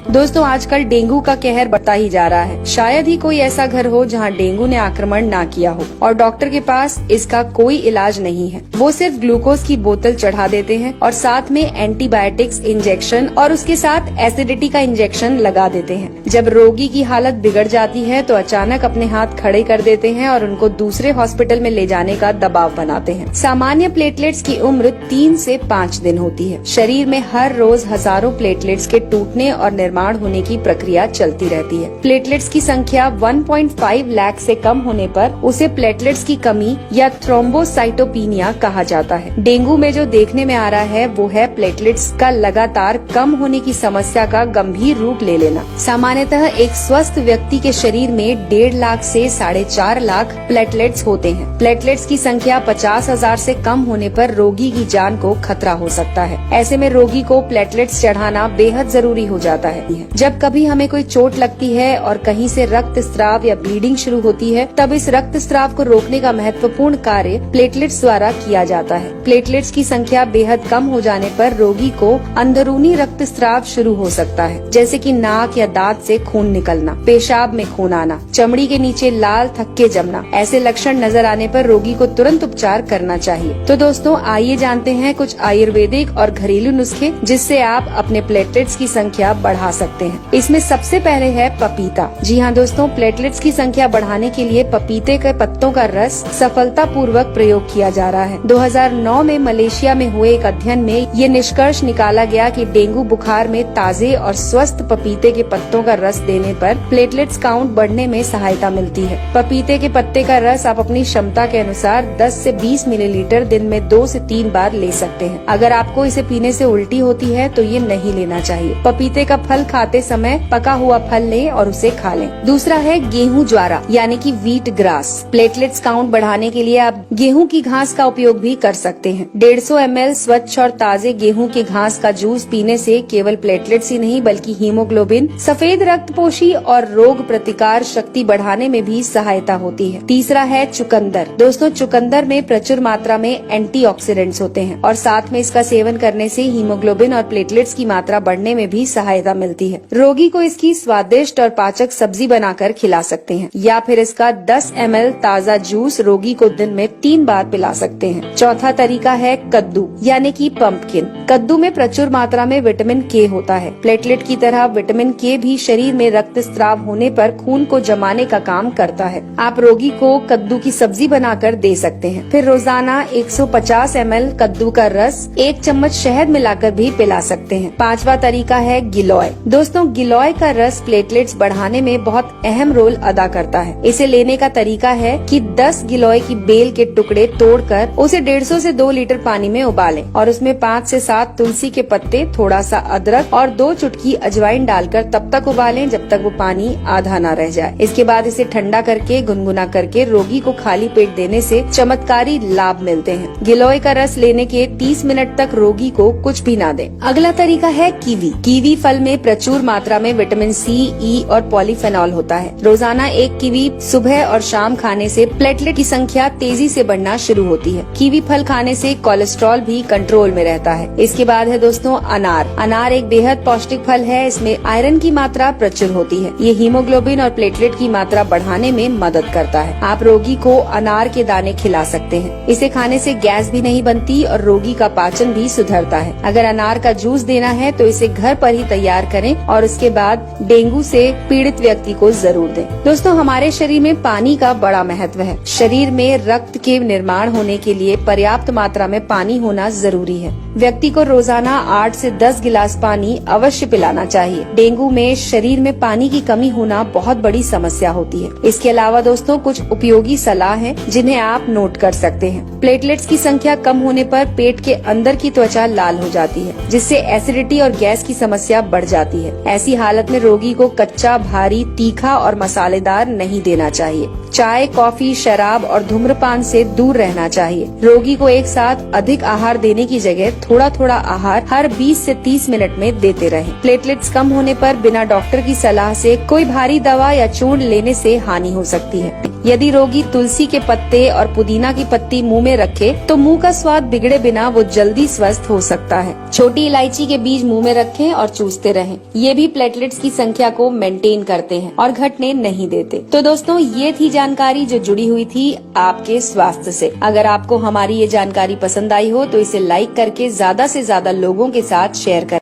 दोस्तों आजकल डेंगू का कहर बढ़ता ही जा रहा है। शायद ही कोई ऐसा घर हो जहां डेंगू ने आक्रमण ना किया हो और डॉक्टर के पास इसका कोई इलाज नहीं है। वो सिर्फ ग्लूकोज की बोतल चढ़ा देते हैं और साथ में एंटीबायोटिक्स इंजेक्शन और उसके साथ एसिडिटी का इंजेक्शन लगा देते हैं। जब रोगी की हालत बिगड़ जाती है तो अचानक अपने हाथ खड़े कर देते हैं और उनको दूसरे हॉस्पिटल में ले जाने का दबाव बनाते हैं। सामान्य प्लेटलेट्स की उम्र 3 से 5 दिन होती है। शरीर में हर रोज हजारों प्लेटलेट्स के टूटने और निर्माण होने की प्रक्रिया चलती रहती है। प्लेटलेट्स की संख्या 1.5 लाख से कम होने पर उसे प्लेटलेट्स की कमी या थ्रोम्बोसाइटोपिनिया कहा जाता है। डेंगू में जो देखने में आ रहा है वो है प्लेटलेट्स का लगातार कम होने की समस्या का गंभीर रूप ले लेना। सामान्यतः एक स्वस्थ व्यक्ति के शरीर में 1.5 लाख से 4.5 लाख प्लेटलेट्स होते हैं। प्लेटलेट्स की संख्या 50,000 से कम होने पर रोगी की जान को खतरा हो सकता है। ऐसे में रोगी को प्लेटलेट्स चढ़ाना बेहद जरूरी हो जाता है। जब कभी हमें कोई चोट लगती है और कहीं से रक्त स्राव या ब्लीडिंग शुरू होती है, तब इस रक्त स्राव को रोकने का महत्वपूर्ण कार्य प्लेटलेट्स द्वारा किया जाता है। प्लेटलेट्स की संख्या बेहद कम हो जाने पर रोगी को अंदरूनी रक्त स्राव शुरू हो सकता है, जैसे कि नाक या दांत से खून निकलना, पेशाब में खून आना, चमड़ी के नीचे लाल थक्के जमना। ऐसे लक्षण नजर आने पर रोगी को तुरंत उपचार करना चाहिए। तो दोस्तों आइए जानते हैं कुछ आयुर्वेदिक और घरेलू नुस्खे जिससे आप अपने प्लेटलेट्स की संख्या बढ़ा सकते हैं। इसमें सबसे पहले है पपीता। जी हाँ दोस्तों, प्लेटलेट्स की संख्या बढ़ाने के लिए पपीते के पत्तों का रस सफलतापूर्वक प्रयोग किया जा रहा है। 2009 में मलेशिया में हुए एक अध्ययन में ये निष्कर्ष निकाला गया कि डेंगू बुखार में ताजे और स्वस्थ पपीते के पत्तों का रस देने पर प्लेटलेट्स काउंट बढ़ने में सहायता मिलती है। पपीते के पत्ते का रस आप अपनी क्षमता के अनुसार 10 से 20 मिलीलीटर दिन में 2 से 3 बार ले सकते हैं। अगर आपको इसे पीने से उल्टी होती है तो ये नहीं लेना चाहिए। पपीते का फल खाते समय पका हुआ फल लें और उसे खा लें। दूसरा है गेहूं ज्वारा यानी कि व्हीट ग्रास। प्लेटलेट्स काउंट बढ़ाने के लिए आप गेहूं की घास का उपयोग भी कर सकते हैं। 150 ml स्वच्छ और ताजे गेहूं के घास का जूस पीने से केवल प्लेटलेट्स ही नहीं बल्कि हीमोग्लोबिन, सफेद रक्तपोशी और रोग प्रतिकार शक्ति बढ़ाने में भी सहायता होती है। तीसरा है चुकंदर। दोस्तों चुकंदर में प्रचुर मात्रा में एंटीऑक्सीडेंट्स होते हैं और साथ में इसका सेवन करने से हीमोग्लोबिन और प्लेटलेट्स की मात्रा बढ़ने में भी सहायता मिलती है। रोगी को इसकी स्वादिष्ट और पाचक सब्जी बनाकर खिला सकते हैं या फिर इसका 10 ml ताजा जूस रोगी को दिन में 3 बार पिला सकते हैं। चौथा तरीका है कद्दू यानी कि पंपकिन। कद्दू में प्रचुर मात्रा में विटामिन के होता है। प्लेटलेट की तरह विटामिन के भी शरीर में रक्त स्राव होने पर खून को जमाने का काम करता है। आप रोगी को कद्दू की सब्जी बनाकर दे सकते हैं। फिर रोजाना 150 ml कद्दू का रस 1 चम्मच शहद मिलाकर भी पिला सकते हैं। पांचवा तरीका है गिलोय। दोस्तों गिलोय का रस प्लेटलेट्स बढ़ाने में बहुत अहम रोल अदा करता है। इसे लेने का तरीका है कि 10 गिलोय की बेल के टुकड़े तोड़कर उसे 150 से 2 लीटर पानी में उबालें और उसमें 5 से 7 तुलसी के पत्ते, थोड़ा सा अदरक और 2 चुटकी अजवाइन डालकर तब तक उबालें जब तक वो पानी आधा न रह जाए। इसके बाद इसे ठंडा करके गुनगुना करके रोगी को खाली पेट देने से चमत्कारी लाभ मिलते हैं। गिलोय का रस लेने के 30 मिनट तक रोगी को कुछ भी ना दें। अगला तरीका है कीवी। कीवी फल में प्रचुर मात्रा में विटामिन सी, ई और पॉलीफेनॉल होता है। रोजाना 1 कीवी सुबह और शाम खाने से प्लेटलेट की संख्या तेजी से बढ़ना शुरू होती है। कीवी फल खाने से कोलेस्ट्रॉल भी कंट्रोल में रहता है। इसके बाद है दोस्तों अनार। अनार एक बेहद पौष्टिक फल है। इसमें आयरन की मात्रा प्रचुर होती है। ये हीमोग्लोबिन और प्लेटलेट की मात्रा बढ़ाने में मदद करता है। आप रोगी को अनार के दाने खिला सकते हैं। इसे खाने से गैस भी नहीं बनती और रोगी का पाचन भी सुधरता है। अगर अनार का जूस देना है तो इसे घर पर ही तैयार करें और उसके बाद डेंगू से पीड़ित व्यक्ति को जरूर दें। दोस्तों हमारे शरीर में पानी का बड़ा महत्व है। शरीर में रक्त के निर्माण होने के लिए पर्याप्त मात्रा में पानी होना जरूरी है। व्यक्ति को रोजाना 8 से 10 गिलास पानी अवश्य पिलाना चाहिए। डेंगू में शरीर में पानी की कमी होना बहुत बड़ी समस्या होती है। इसके अलावा दोस्तों कुछ उपयोगी सलाह है जिन्हें आप नोट कर सकते हैं। प्लेटलेट्स की संख्या कम होने पर पेट के अंदर की त्वचा लाल हो जाती है, जिससे एसिडिटी और गैस की समस्या बढ़ जाती है। ऐसी हालत में रोगी को कच्चा, भारी, तीखा और मसालेदार नहीं देना चाहिए। चाय, कॉफी, शराब और धूम्रपान से दूर रहना चाहिए। रोगी को एक साथ अधिक आहार देने की जगह थोड़ा थोड़ा आहार हर 20 से 30 मिनट में देते रहें। प्लेटलेट्स कम होने पर बिना डॉक्टर की सलाह से कोई भारी दवा या चूर्ण लेने से हानि हो सकती है। यदि रोगी तुलसी के पत्ते और पुदीना की पत्ती मुंह में रखे तो मुंह का स्वाद बिगड़े बिना वो जल्दी स्वस्थ हो सकता है। छोटी इलायची के बीज मुंह में रखें और चूसते रहें। ये भी प्लेटलेट्स की संख्या को मेंटेन करते हैं और घटने नहीं देते। तो दोस्तों, ये थी जानकारी जो जुड़ी हुई थी आपके स्वास्थ्य से। अगर आपको हमारी ये जानकारी पसंद आई हो तो इसे लाइक करके ज्यादा से ज्यादा लोगों के साथ शेयर करें।